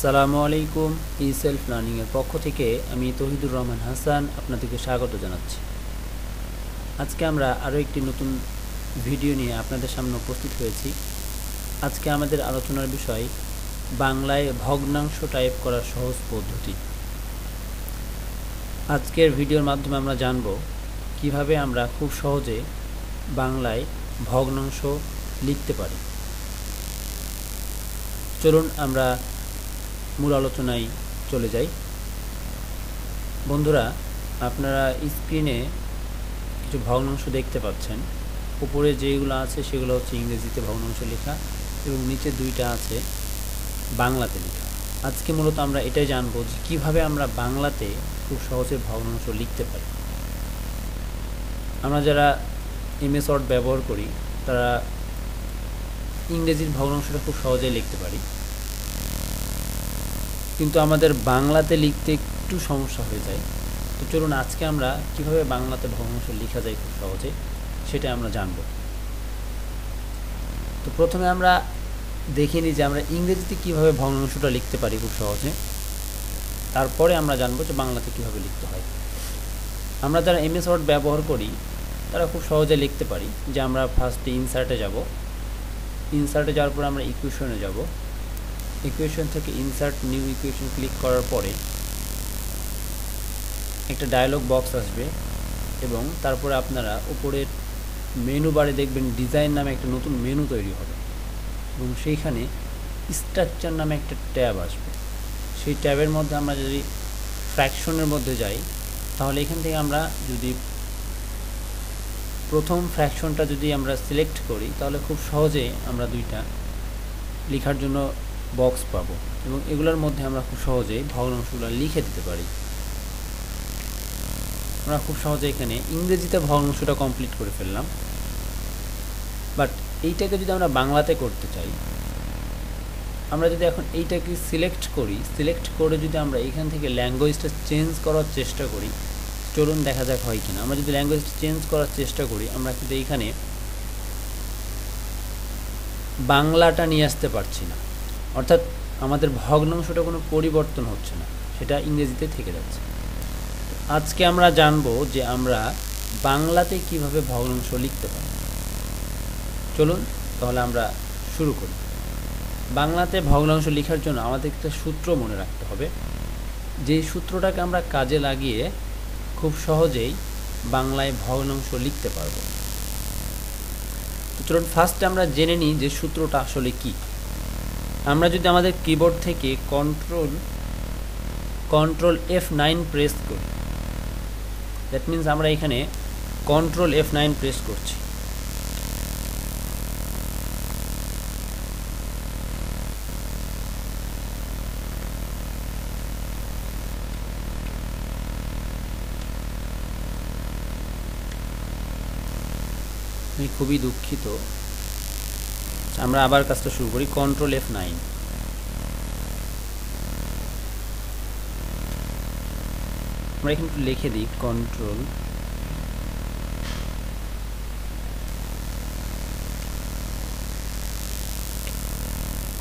আসসালামু আলাইকুম। ই self learning এর পক্ষ থেকে আমি তৌহিদুর রহমান হাসান আপনাদেরকে স্বাগত জানাচ্ছি। আজকে আমরা আরও একটি নতুন ভিডিও নিয়ে আপনাদের সামনে উপস্থিত হয়েছি। আজকে আমাদের আলোচনার বিষয় বাংলায় ভগ্নাংশ টাইপ করার সহজ পদ্ধতি। আজকের ভিডিওর মাধ্যমে আমরা জানব কিভাবে আমরা খুব সহজে বাংলায় ভগ্নাংশ লিখতে পারি। চলুন আমরা মূল আলোচনায় চলে যাই। বন্ধুরা, আপনারা স্ক্রিনে কিছু ভগ্নাংশ দেখতে পাচ্ছেন। উপরে যেগুলো আছে সেগুলো হচ্ছে ইংরেজিতে ভগ্নাংশ লেখা এবং নিচে দুইটা আছে বাংলাতে লেখা। আজকে মূলত আমরা এটাই জানবো যে কীভাবে আমরা বাংলাতে খুব সহজে ভগ্নাংশ লিখতে পারি। আমরা যারা এমএস ওয়ার্ড ব্যবহার করি তারা ইংরেজির ভগ্নাংশটা খুব সহজেই লিখতে পারি, কিন্তু আমাদের বাংলাতে লিখতে একটু সমস্যা হয়ে যায়। তো চলুন আজকে আমরা কিভাবে বাংলাতে ভগ্নাংশ লেখা যায় খুব সহজে সেটা আমরা জানব। তো প্রথমে আমরা দেখে নিই যে আমরা ইংরেজিতে কিভাবে ভগ্নাংশটা লিখতে পারি খুব সহজে, তারপরে আমরা জানবো যে বাংলাতে কিভাবে লিখতে হয়। আমরা যারা এমএস ওয়ার্ড ব্যবহার করি তারা খুব সহজে লিখতে পারি যে আমরা ফার্স্টে ইনসার্টে যাব, ইনসার্টে যাওয়ার পর আমরা ইকুয়েশনে যাব, ইকুয়েশন থেকে ইনসার্ট নিউ ইকুয়েশন ক্লিক করার পরে একটা ডায়লগ বক্স আসবে এবং তারপরে আপনারা উপরের মেনু বারে দেখবেন ডিজাইন নামে একটা নতুন মেনু তৈরি হবে এবং সেইখানে স্ট্রাকচার নামে একটা ট্যাব আসবে। সেই ট্যাবের মধ্যে আমরা যদি ফ্র্যাকশনের মধ্যে যাই তাহলে এখান থেকে আমরা যদি প্রথম ফ্র্যাকশনটা যদি আমরা সিলেক্ট করি তাহলে খুব সহজে আমরা দুইটা লেখার জন্য বক্স পাবো এবং এগুলোর মধ্যে আমরা খুব সহজে ভগ্নাংশগুলো লিখে দিতে পারি। আমরা খুব সহজে এখানে ইংরেজিতে ভগ্নাংশটা কমপ্লিট করে ফেললাম, বাট এইটাকে যদি আমরা বাংলাতে করতে চাই, আমরা যদি এখন এইটাকে সিলেক্ট করি, সিলেক্ট করে যদি আমরা এইখান থেকে ল্যাঙ্গুয়েজটা চেঞ্জ করার চেষ্টা করি, চলুন দেখা যাক হয় কিনা। আমরা যদি ল্যাঙ্গুয়েজটা চেঞ্জ করার চেষ্টা করি আমরা কিন্তু এইখানে বাংলাটা নিয়ে আসতে পারছি না, অর্থাৎ আমাদের ভগ্নাংশটা কোনো পরিবর্তন হচ্ছে না, সেটা ইংরেজিতে থেকে যাচ্ছে। আজকে আমরা জানবো যে আমরা বাংলাতে কিভাবে ভগ্নাংশ লিখতে পারি। চলুন তাহলে আমরা শুরু করি। বাংলাতে ভগ্নাংশ লেখার জন্য আমাদের একটা সূত্র মনে রাখতে হবে, যেই সূত্রটাকে আমরা কাজে লাগিয়ে খুব সহজেই বাংলায় ভগ্নাংশ লিখতে পারবো। তো চলুন ফার্স্টে আমরা জেনে নিই যে সূত্রটা আসলে কি। আমরা যদি আমাদের কিবোর্ড থেকে কন্ট্রোল F9 প্রেস করি, দ্যাট মিনস আমরা এখানে কন্ট্রোল F9 প্রেস করছি। আমি খুবই দুঃখিত, আমরা আবার কাজটা শুরু করি। কন্ট্রোল F9, আমরা এখানে একটু লিখে দিই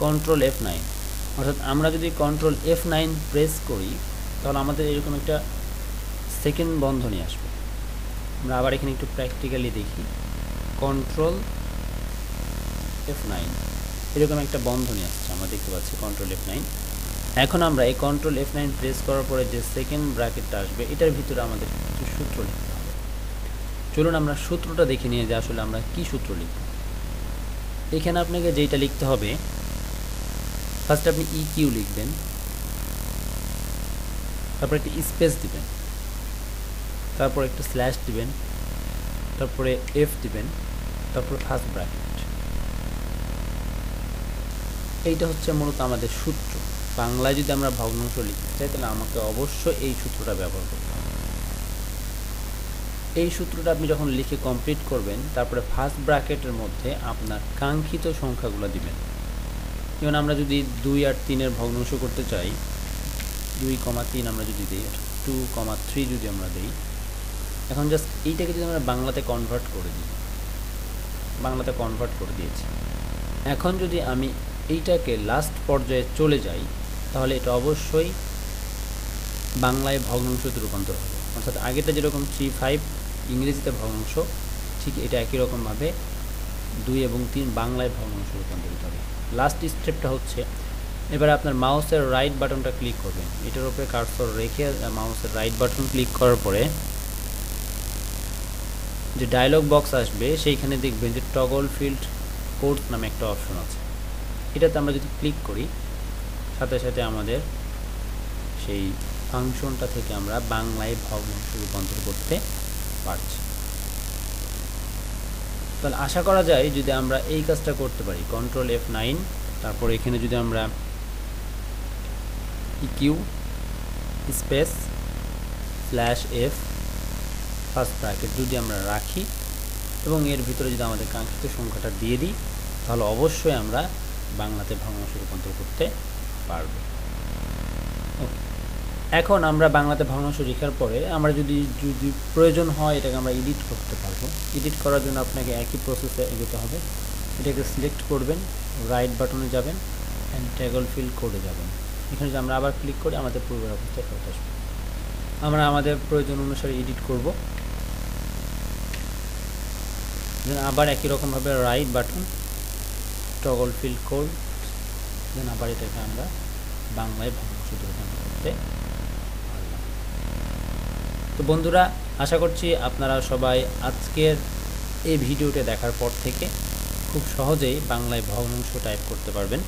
কন্ট্রোল F9। অর্থাৎ আমরা যদি কন্ট্রোল F9 প্রেস করি তাহলে আমাদের এরকম একটা সেকেন্ড বন্ধনী আসবে। আমরা আবার এখানে একটু প্র্যাকটিক্যালি দেখি, কন্ট্রোল F9 এরকম একটা বন্ধনী আসছে, আমরা দেখতে পাচ্ছি কন্ট্রোল F9। এখন আমরা এই কন্ট্রোল F9 প্রেস করার পরে যে সেকেন্ড ব্র্যাকেটটা আসবে এটার ভিতরে আমাদের কিছু সূত্র লিখতে হবে। চলুন আমরা সূত্রটা দেখে নিয়ে যে আসলে আমরা কি সূত্র লিখব। এখানে আপনাকে যেটা লিখতে হবে, ফার্স্ট আপনি EQ লিখবেন, তারপর একটা স্পেস দিবেন, তারপর একটা স্ল্যাশ দিবেন, তারপরে F দিবেন, তারপর ফার্স্ট ব্র্যাকেট। এইটা হচ্ছে মূলত আমাদের সূত্র। বাংলায় যদি আমরা ভগ্নাংশ লিখতে চাই তাহলে আমাকে অবশ্যই এই সূত্রটা ব্যবহার করতে হবে। এই সূত্রটা আপনি যখন লিখে কমপ্লিট করবেন তারপরে ফার্স্ট ব্র্যাকেটের মধ্যে আপনার কাঙ্ক্ষিত সংখ্যাগুলো দিবেন। যেমন আমরা যদি 2 আর 3-এর ভগ্নাংশ করতে চাই, 2,3 আমরা যদি দিই, 2,3 যদি আমরা দিই, এখন জাস্ট এইটাকে যদি আমরা বাংলাতে কনভার্ট করে দিই, বাংলাতে কনভার্ট করে দিয়েছি। এখন যদি আমি এইটাকে লাস্ট পর্যায়ে চলে যাই তাহলে এটা অবশ্যই বাংলায় ভগ্নাংশতে রূপান্তর হবে। অর্থাৎ আগেটা যেরকম 3, 5 ইংরেজিতে ভগ্নাংশ, ঠিক এটা একই রকমভাবে 2 এবং 3 বাংলায় ভগ্নাংশ রূপান্তরিত হবে। লাস্ট স্টেপটা হচ্ছে, এবারে আপনার মাউসের রাইট বাটনটা ক্লিক করবেন। এটার উপরে কার্সর রেখে মাউসের রাইট বাটন ক্লিক করার পরে যে ডায়লগ বক্স আসবে সেইখানে দেখবেন যে টগল ফিল্ড কোডস নামে একটা অপশন আছে। এটাতে আমরা যদি ক্লিক করি, সাথে সাথে আমাদের সেই ফাংশনটা থেকে আমরা বাংলায় ভগ্নাংশ রূপান্তর করতে পারছি। তাহলে আশা করা যায় যদি আমরা এই কাজটা করতে পারি, কন্ট্রোল F9, তারপর এখানে যদি আমরা EQ space /F first bracket যদি আমরা রাখি এবং এর ভিতরে যদি আমাদের কাঙ্ক্ষিত সংখ্যাটা দিয়ে দিই, তাহলে অবশ্যই আমরা বাংলাতে ভগ্নাংশ রূপান্তর করতে পারব। ওকে, এখন আমরা বাংলাতে ভগ্নাংশ লেখার পরে আমরা যদি প্রয়োজন হয় এটাকে আমরা এডিট করতে পারবো। এডিট করার জন্য আপনাকে একই প্রসেসে এগোতে হবে। এটাকে সিলেক্ট করবেন, রাইট বাটনে যাবেন অ্যান্ড ট্যাগল ফিল্ড কোডে যাবেন। এখানে যদি আমরা আবার ক্লিক করি আমাদের পূর্বের অবস্থায় ফেরত আসবে। আমরা আমাদের প্রয়োজন অনুসারে এডিট করব। দেন আবার একই রকমভাবে right button, toggle field code, then আবার এটাকে আমরা বাংলায় ভগ্নাংশ রূপান্তর করতে পারলাম। তো বন্ধুরা, আশা করছি আপনারা সবাই আজকের এই ভিডিওটা দেখার পর থেকে খুব সহজেই বাংলায় ভগ্নাংশ টাইপ করতে পারবেন।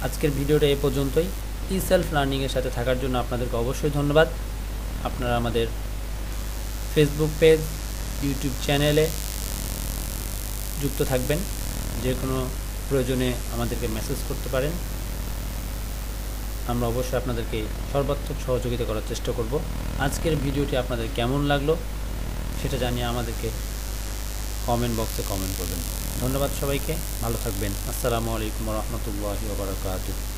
আজকের ভিডিওটা এ পর্যন্তই। সেলফ লার্নিংয়ের সাথে থাকার জন্য আপনাদেরকে অবশ্যই ধন্যবাদ। আপনারা আমাদের ফেসবুক পেজ, ইউটিউব চ্যানেলে যুক্ত থাকবেন। যে কোনো প্রয়োজনে আমাদেরকে মেসেজ করতে পারেন। আমরা অবশ্যই আপনাদেরকে সর্বাত্মক সহযোগিতা করার চেষ্টা করব। আজকের ভিডিওটি আপনাদের কেমন লাগলো সেটা জানিয়ে আমাদেরকে কমেন্ট বক্সে কমেন্ট করবেন। ধন্যবাদ সবাইকে, ভালো থাকবেন। আসসালামু আলাইকুম ওয়া রাহমাতুল্লাহি ওয়া বারাকাতুহু।